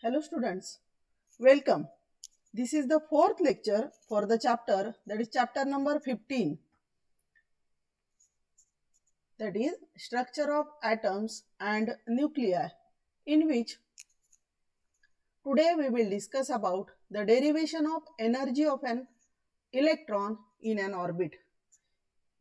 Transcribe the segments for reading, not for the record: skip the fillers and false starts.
Hello students, welcome. This is the fourth lecture for the chapter, that is chapter number 15, that is structure of atoms and nuclei, in which today we will discuss about the derivation of energy of an electron in an orbit.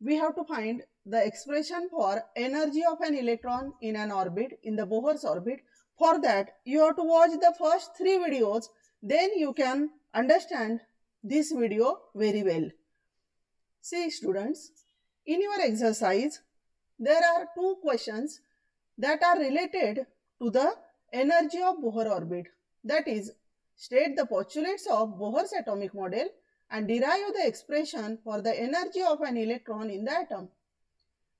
We have to find the expression for energy of an electron in an orbit, in the Bohr's orbit. For that, you have to watch the first 3 videos, then you can understand this video very well. See students, in your exercise, there are 2 questions that are related to the energy of Bohr orbit. That is, state the postulates of Bohr's atomic model and derive the expression for the energy of an electron in the atom.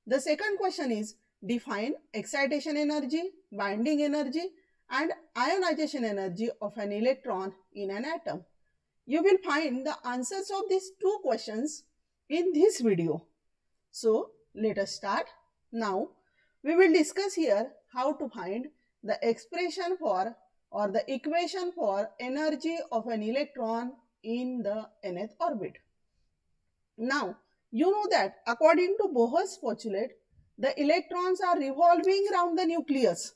The second question is, define excitation energy, binding energy and ionization energy of an electron in an atom. You will find the answers of these 2 questions in this video. So, let us start. Now, we will discuss here how to find the expression for or the equation for energy of an electron in the nth orbit. Now, you know that according to Bohr's postulate, the electrons are revolving around the nucleus.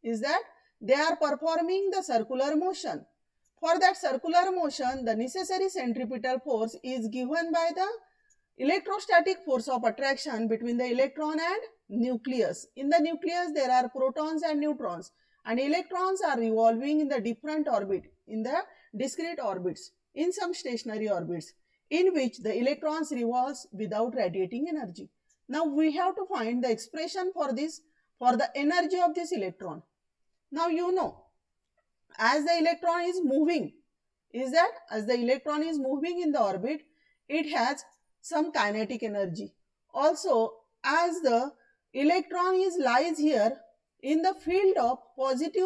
Is that they are performing the circular motion. For that circular motion, the necessary centripetal force is given by the electrostatic force of attraction between the electron and nucleus. In the nucleus, there are protons and neutrons, and electrons are revolving in the different orbit, in the discrete orbits, in some stationary orbits, in which the electrons revolves without radiating energy. Now, we have to find the expression for this, for the energy of this electron. Now, you know, as the electron is moving, is that as the electron is moving in the orbit, it has some kinetic energy. Also, as the electron lies here in the field of positive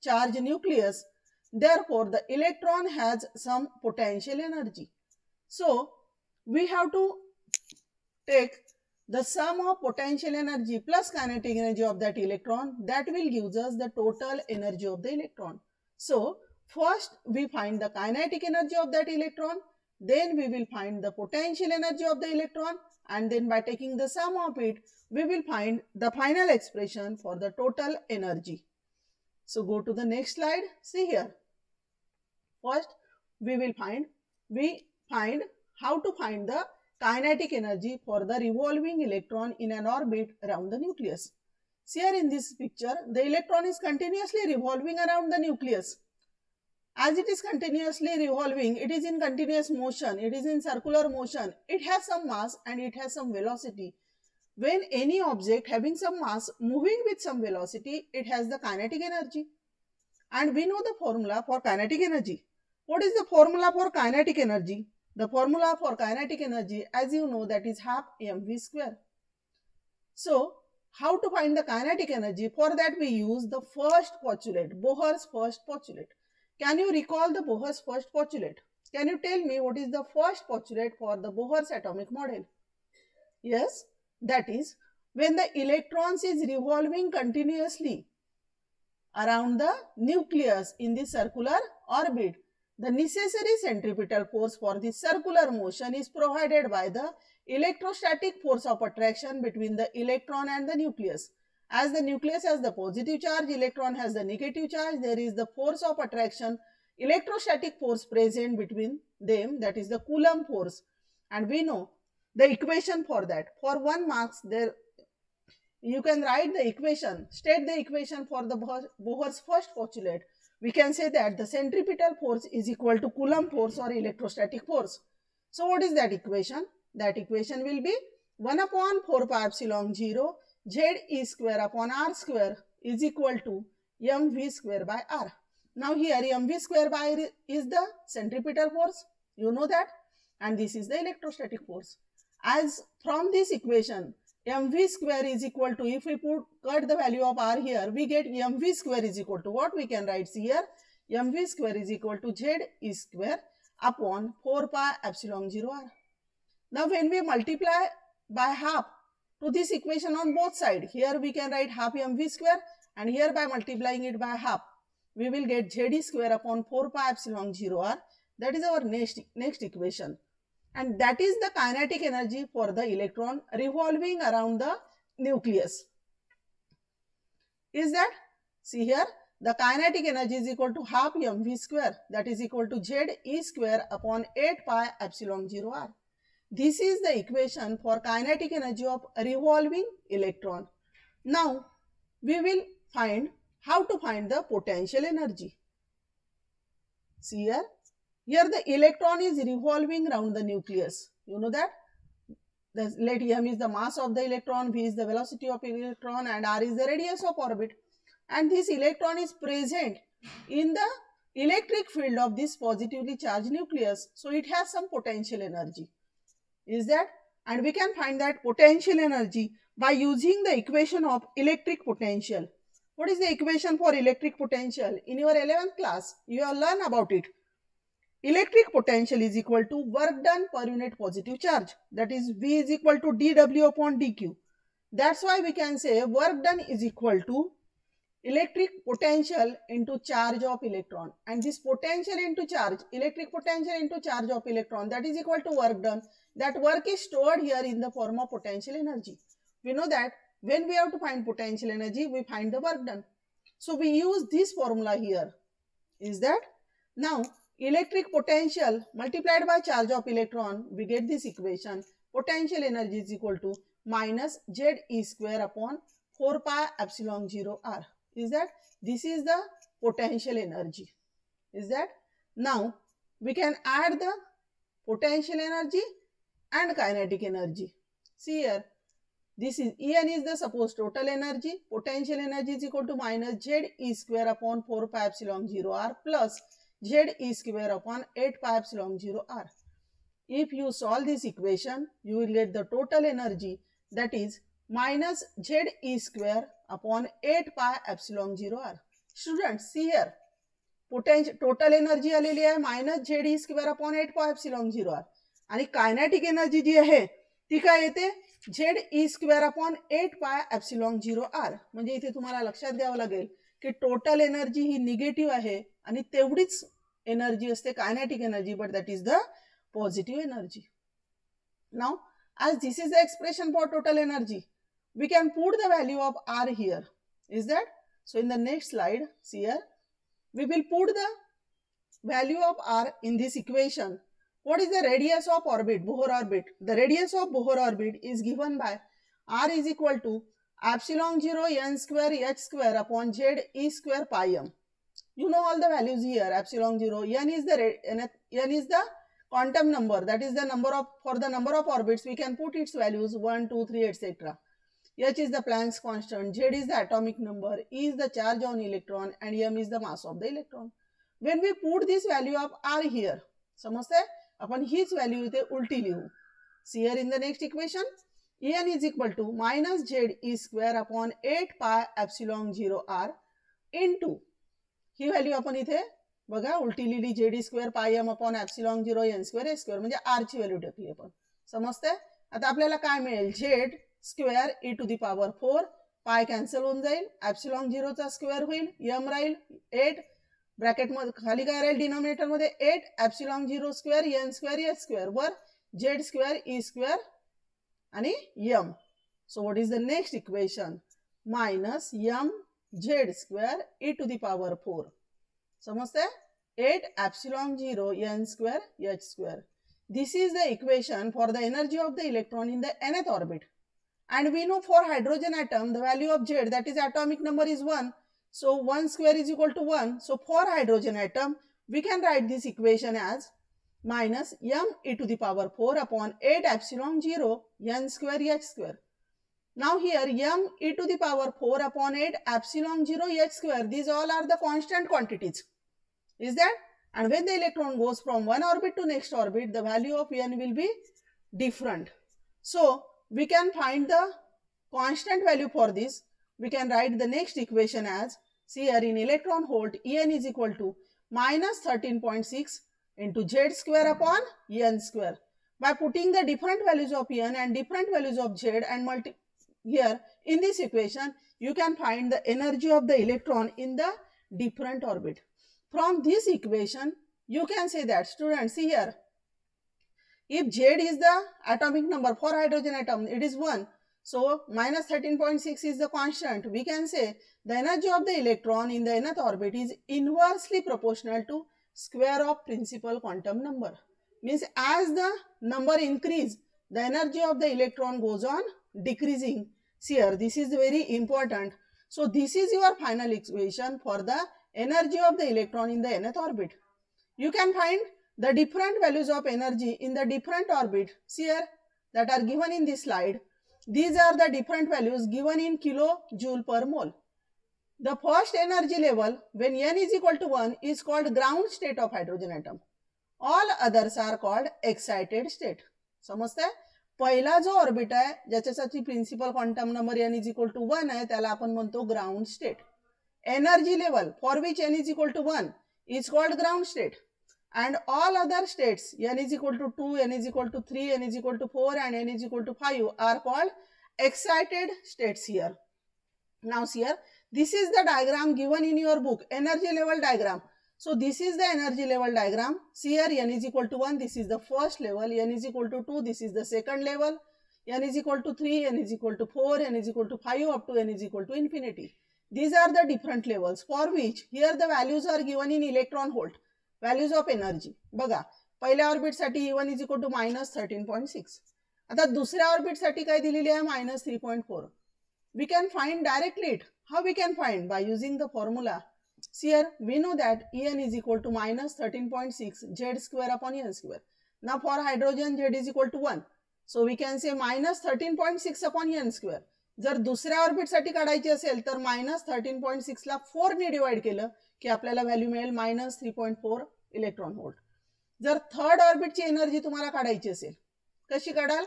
charge nucleus, therefore the electron has some potential energy. So, we have to take the sum of potential energy plus kinetic energy of that electron, that will give us the total energy of the electron. So, first we find the kinetic energy of that electron, then we will find the potential energy of the electron, and then by taking the sum of it, we will find the final expression for the total energy. So, go to the next slide. See here. First, we find how to find the kinetic energy for the revolving electron in an orbit around the nucleus. See here in this picture, the electron is continuously revolving around the nucleus. As it is continuously revolving, it is in continuous motion, it is in circular motion, it has some mass and it has some velocity. When any object having some mass moving with some velocity, it has the kinetic energy. And we know the formula for kinetic energy. What is the formula for kinetic energy? The formula for kinetic energy, as you know, that is half mv square. So, how to find the kinetic energy? For that we use the first postulate, Bohr's first postulate. Can you recall the Bohr's first postulate? Can you tell me what is the first postulate for the Bohr's atomic model? Yes, that is when the electrons is revolving continuously around the nucleus in the circular orbit, the necessary centripetal force for the circular motion is provided by the electrostatic force of attraction between the electron and the nucleus. As the nucleus has the positive charge, electron has the negative charge, there is the force of attraction, electrostatic force present between them, that is the Coulomb force. And we know the equation for that. For 1 marks, there you can write the equation, state the equation for the Bohr's first postulate. We can say that the centripetal force is equal to Coulomb force or electrostatic force. So, what is that equation? That equation will be 1 upon 4 pi epsilon 0 Z E square upon R square is equal to mv square by R. Now, here mv square by R is the centripetal force, you know that, and this is the electrostatic force. As from this equation, mv square is equal to, if we cut the value of R here, we get mv square is equal to what we can write here, mv square is equal to Z E square upon 4 pi epsilon 0 R. Now, when we multiply by half to this equation on both sides, here we can write half mv square and here by multiplying it by half, we will get Ze square upon 4 pi epsilon 0 r. That is our next equation. And that is the kinetic energy for the electron revolving around the nucleus. Is that? See here, the kinetic energy is equal to half mv square, that is equal to Ze square upon 8 pi epsilon 0 r. This is the equation for kinetic energy of revolving electron. Now, we will find how to find the potential energy. See here. Here the electron is revolving around the nucleus. You know that? Let m is the mass of the electron, v is the velocity of electron, and r is the radius of orbit. And this electron is present in the electric field of this positively charged nucleus. So it has some potential energy. Is that? And we can find that potential energy by using the equation of electric potential. What is the equation for electric potential? In your 11th class, you have learned about it. Electric potential is equal to work done per unit positive charge. That is V is equal to dW upon dQ. That's why we can say work done is equal to electric potential into charge of electron. And this potential into charge, electric potential into charge of electron, that is equal to work done. That work is stored here in the form of potential energy. We know that when we have to find potential energy, we find the work done. So we use this formula here. Is that? Now, electric potential multiplied by charge of electron, we get this equation. Potential energy is equal to minus Ze square upon 4 pi epsilon 0 r. Is that? This is the potential energy. Is that? Now, we can add the potential energy and kinetic energy. See here, this is En is the supposed total energy. Potential energy is equal to minus Ze square upon 4 pi epsilon 0 r plus Ze square upon 8 pi epsilon 0 r. If you solve this equation, you will get the total energy, that is minus Ze square upon 8 pi epsilon 0 r. Students, see here, total energy आलेली आहे minus Ze square upon 8 pi epsilon 0 r. आणि kinetic energy जी आहे ती काय येते Ze square upon 8 pi epsilon 0 r. म्हणजे इथे तुम्हाला लक्षात द्यावं लागेल की टोटल एनर्जी ही निगेटिव्ह आहे आणि तेवढीच एनर्जी असते kinetic energy, but that is the positive energy. Now as this is the expression for total energy, we can put the value of r here. Is that? So in the next slide, see here, we will put the value of r in this equation. What is the radius of orbit, Bohr orbit? The radius of Bohr orbit is given by r is equal to epsilon 0 n square h square upon Ze square pi m. You know all the values here. Epsilon 0, n is the quantum number, that is the number of, for the number of orbits we can put its values 1, 2, 3, etc. H is the Planck's constant, Z is the atomic number, E is the charge on electron, and m is the mass of the electron. When we put this value of r here, समजते अपन हीच value इथे उलटी लिहू. See here in the next equation, En is equal to minus Ze square upon 8 pi epsilon 0 r into, he value आपण इथे बघा उलटी लिहिली, Ze square pi m upon epsilon 0 n square h square, म्हणजे r ची value टाकली आपण. समजते? आता आपल्याला काय मिळेल, Z square e to the power 4, pi cancel होऊन जाईल, एप्सिलॉन 0 चा स्क्वेअर होईल, m राहील 8, ब्रॅकेट मध्ये खाली काय राहील डिनॉमिनेटर मध्ये 8 epsilon 0 square n square h square वर Z स्क्वेअर e स्क्वेअर आणि m. So what is the next equation, minus m Z square e to the power 4. समजते? 8 epsilon 0 n square h square. This is the equation for the energy of the electron in the nth orbit. And we know for hydrogen atom the value of Z, that is atomic number, is 1. So 1 square is equal to 1. So for hydrogen atom we can write this equation as minus m e to the power 4 upon 8 epsilon 0 n square h square. Now here m e to the power 4 upon 8 epsilon 0 h square, these all are the constant quantities. Is that? And when the electron goes from one orbit to next orbit, the value of n will be different. So we can find the constant value for this. We can write the next equation as, see here, in electron volt En is equal to minus 13.6 into Z square upon n square. By putting the different values of n and different values of Z and here in this equation, you can find the energy of the electron in the different orbit. From this equation, you can say that, students, see here, if Z is the atomic number for hydrogen atom, it is 1. So, minus 13.6 is the constant. We can say the energy of the electron in the nth orbit is inversely proportional to square of principal quantum number. Means as the number increase, the energy of the electron goes on decreasing. See here, this is very important. So, this is your final equation for the energy of the electron in the nth orbit. You can find the different values of energy in the different orbit, see here, that are given in this slide. These are the different values given in kilojoule per mole. The first energy level when n is equal to 1 is called ground state of hydrogen atom. All others are called excited state. समजते? पहिला जो orbit आहे ज्याच्यासाठी principal quantum number n is equal to 1 आहे त्याला आपण म्हणतो ground state. Energy level for which n is equal to 1 is called ground state. And all other states, n is equal to 2, n is equal to 3, n is equal to 4 and n is equal to 5 are called excited states here. Now see here, this is the diagram given in your book, energy level diagram. So this is the energy level diagram. See here, n is equal to 1, this is the first level, n is equal to 2, this is the second level, n is equal to 3, n is equal to 4, n is equal to 5 up to n is equal to infinity. These are the different levels for which here the values are given in electron volt. Values of energy. बघा, पहिल्या orbit साठी E1 is equal to minus 13.6. आता दुसऱ्या orbit साठी काय दिलेली आहे minus 3.4. We can find directly it. How we can find? By using the formula. See here, we know that En is equal to minus 13.6 Z square upon n square. Now for hydrogen Z is equal to 1. So we can say minus 13.6 upon n square. जर दुसऱ्या orbit साठी काढायची असेल तर minus 13.6 ला 4 ने divide केलं की आपल्याला व्हॅल्यू मिळेल minus 3.4 इलेक्ट्रॉन व्होल्ट. जर थर्ड ऑर्बिटची एनर्जी तुम्हाला काढायची असेल कशी काढाल?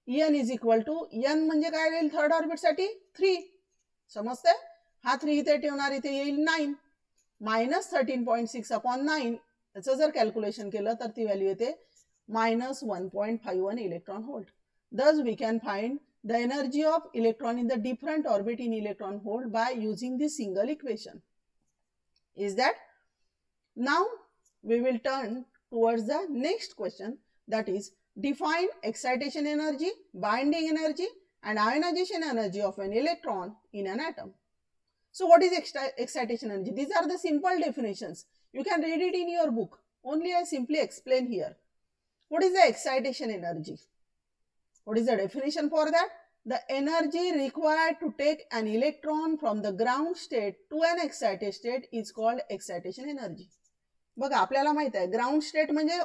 En is equal to n म्हणजे काय येईल थर्ड ऑर्बिट साठी 3. समजते? हा 3 इथे ठेवणार, इथे येईल 9. minus 13.6 upon 9 याचं जर कॅल्क्युलेशन केलं तर ती व्हॅल्यू येते minus 1.51 electron volt. Thus we can find the energy of electron in the different orbit in electron volt by using this single equation. Is that? Now we will turn towards the next question, that is define excitation energy, binding energy and ionization energy of an electron in an atom. So what is excitation energy? These are the simple definitions. You can read it in your book. Only I simply explain here. What is the excitation energy? What is the definition for that? The energy required to take an electron from the ground state to an excited state is called excitation energy. बघा, आपल्याला माहित आहे ground state म्हणजे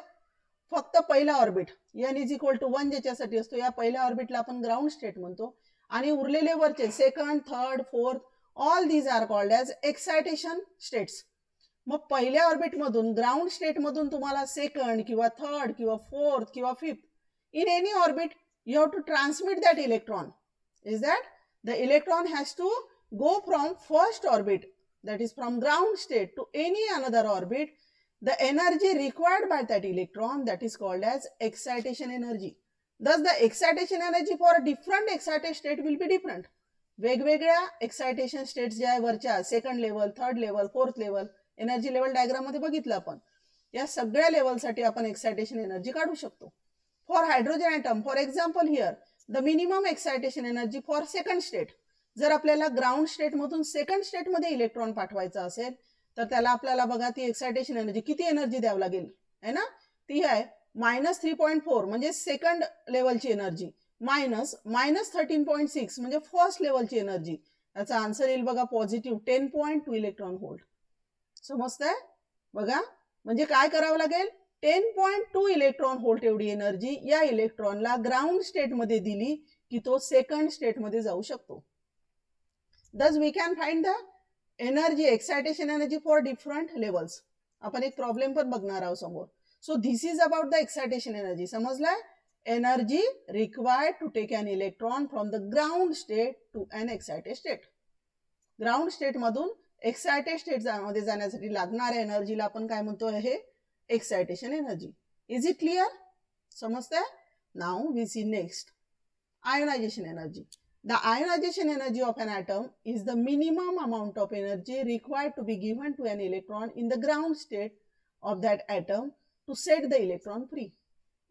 फक्त पहिला orbit n is equal to 1 ज्याच्यासाठी असतो, या पहिल्या ऑर्बिटला आपण ग्राउंड स्टेट म्हणतो. आणि उरलेले वरचे second, third, fourth, all these are called as excitation states. मग पहिल्या ऑर्बिट मधून ग्राउंड स्टेट मधून तुम्हाला सेकंड किंवा थर्ड किंवा फोर्थ किंवा fifth in any orbit you have to transmit that electron. Is that the electron has to go from first orbit, that is from ground state, to any another orbit. The energy required by that electron, that is called as excitation energy. Thus the excitation energy for different excited state will be different. वेगवेगळ्या excitation states ज्या वरच्या second level, third level, fourth level, energy level diagram मध्ये बघितलं आपण, या सगळ्या लेवलसाठी आपण excitation energy काढू शकतो. For hydrogen atom, for example here, the minimum excitation energy for second state. जर आपल्याला ग्राउंड स्टेट मधून सेकंड स्टेट मध्ये इलेक्ट्रॉन पाठवायचा असेल तर त्याला आपल्याला बघा ती एक्साइटेशन एनर्जी किती एनर्जी द्यावी लागेल है ना, ती आहे -3.4 म्हणजे सेकंड लेवलची एनर्जी मायनस -13.6 म्हणजे फर्स्ट लेवलची एनर्जी. याचा आन्सर येईल बघा पॉझिटिव्ह 10.2 इलेक्ट्रॉन व्होल्ट. समजतंय? बघा म्हणजे काय करावं लागेल, 10.2 इलेक्ट्रॉन व्होल्ट एवढी एनर्जी या इलेक्ट्रॉनला ग्राउंड स्टेट मध्ये दिली की तो सेकंड स्टेट मध्ये जाऊ शकतो. Thus we can find the energy, excitation energy for different levels. आपण एक प्रॉब्लेम पण बघणार आहोत समोर. So this is about the excitation energy. समजलं? Energy required to take an electron from the ground state to an excited state. Ground state मधून excited state मध्ये जाण्यासाठी लागणाऱ्या एनर्जीला आपण काय म्हणतो, हे excitation energy. Is it clear? समजतंय? Now we see next ionization energy. The ionization energy of an atom is the minimum amount of energy required to be given to an electron in the ground state of that atom to set the electron free.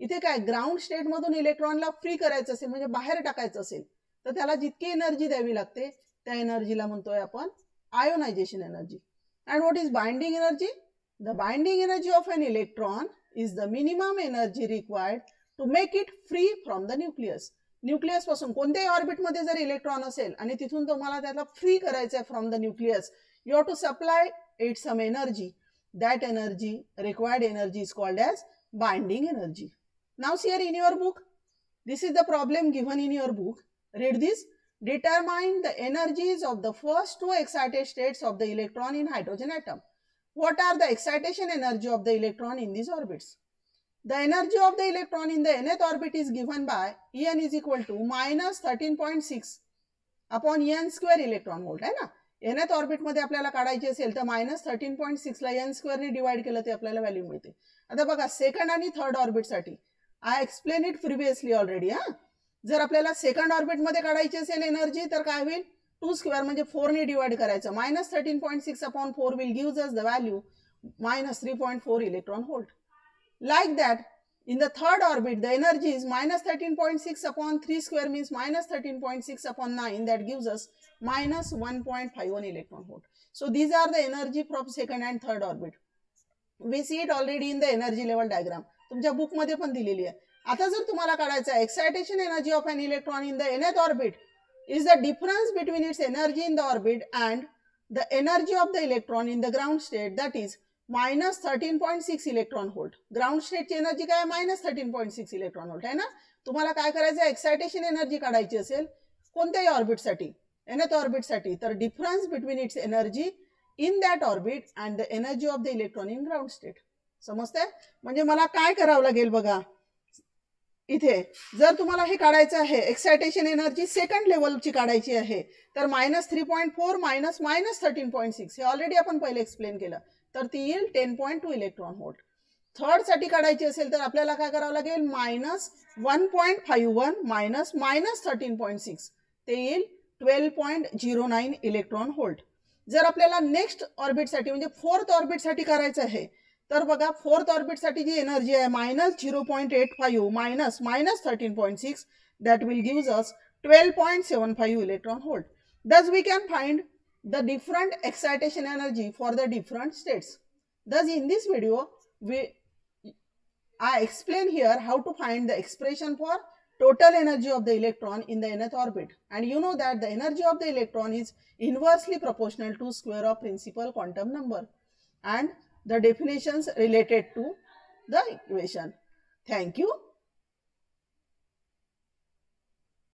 इथे काय ground state मधून इलेक्ट्रॉनला free करायचं असेल म्हणजे बाहेर टाकायचं असेल तर त्याला जितकी एनर्जी द्यावी लागते त्या एनर्जीला म्हणतोय आपण ionization energy. And what is binding energy? The binding energy of an electron is the minimum energy required to make it free from the nucleus. Nucleus पासून कोणत्याही ऑर्बिटमध्ये जर इलेक्ट्रॉन असेल आणि तिथून तुम्हाला त्याला फ्री करायचं आहे from the nucleus, you have to supply it some energy. That energy, required energy is called as binding energy. Now see here in your book, this is the problem given in your book. Read this. Determine the energies of the first two excited states of the electron in hydrogen atom. What are the excitation energy of the electron in these orbits? The energy of the electron in the nth orbit is given by En is equal to minus 13.6 upon n square electron volt. है ना? nth orbit मध्ये आपल्याला काढायची असेल तर minus 13.6 ला n square ने divide केलं ते आपल्याला व्हॅल्यू मिळते. आता बघा सेकंड आणि थर्ड ऑर्बिट साठी I explain it previously already. जर आपल्याला सेकंड ऑर्बिट मध्ये काढायची असेल एनर्जी तर काय होईल, 2 स्क्वेअर म्हणजे 4 ने डिवाइड करायचं. Minus 13.6 upon 4 will gives us the value minus 3.4 electron volt. Like that in the third orbit the energy is minus 13.6 upon 3 square means minus 13.6 upon 9, that gives us minus 1.51 electron volt. So these are the energy from second and third orbit. We see it already in the energy level diagram. तुमच्या book मध्ये पण दिलेली आहे. आता जर तुम्हाला काढायचं आहे excitation energy of an electron in the nth orbit is the difference between its energy in the orbit and the energy of the electron in the ground state, that is minus 13.6 electron volt. Ground स्टेटची energy काय, minus 13.6 electron volt आहे ना. तुम्हाला काय करायचं आहे, excitation energy काढायची असेल कोणत्याही ऑर्बिटसाठी, nth ऑर्बिटसाठी, तर difference between its energy in that orbit and the energy of the electron in ground state. समजतंय? म्हणजे मला काय करावं लागेल बघा, इथे जर तुम्हाला हे काढायचं आहे एक्साइटेशन एनर्जी सेकंड लेवलची काढायची आहे तर मायनस 3.4 मायनस मायनस 13.6 हे ऑलरेडी आपण पहिले एक्सप्लेन केलं, तर ती येईल 10.2 इलेक्ट्रॉन व्होल्ट. थर्ड साठी काढायची असेल तर आपल्याला काय करावं लागेल, मायनस 1.51 मायनस मायनस 13.6 ते येईल 12.09 इलेक्ट्रॉन व्होल्ट. जर आपल्याला नेक्स्ट ऑर्बिटसाठी म्हणजे फोर्थ ऑर्बिटसाठी करायचं आहे तर बघा फोर्थ ऑर्बिटसाठी जी एनर्जी आहे minus 0.85 minus minus 13.6, that will gives us 12.75 electron volt. Thus we can find the different excitation energy for the different states. Thus in this video I explain here how to find the expression for total energy of the electron in the nth orbit, and you know that the energy of the electron is inversely proportional to square of principal quantum number and the definitions related to the equation. Thank you.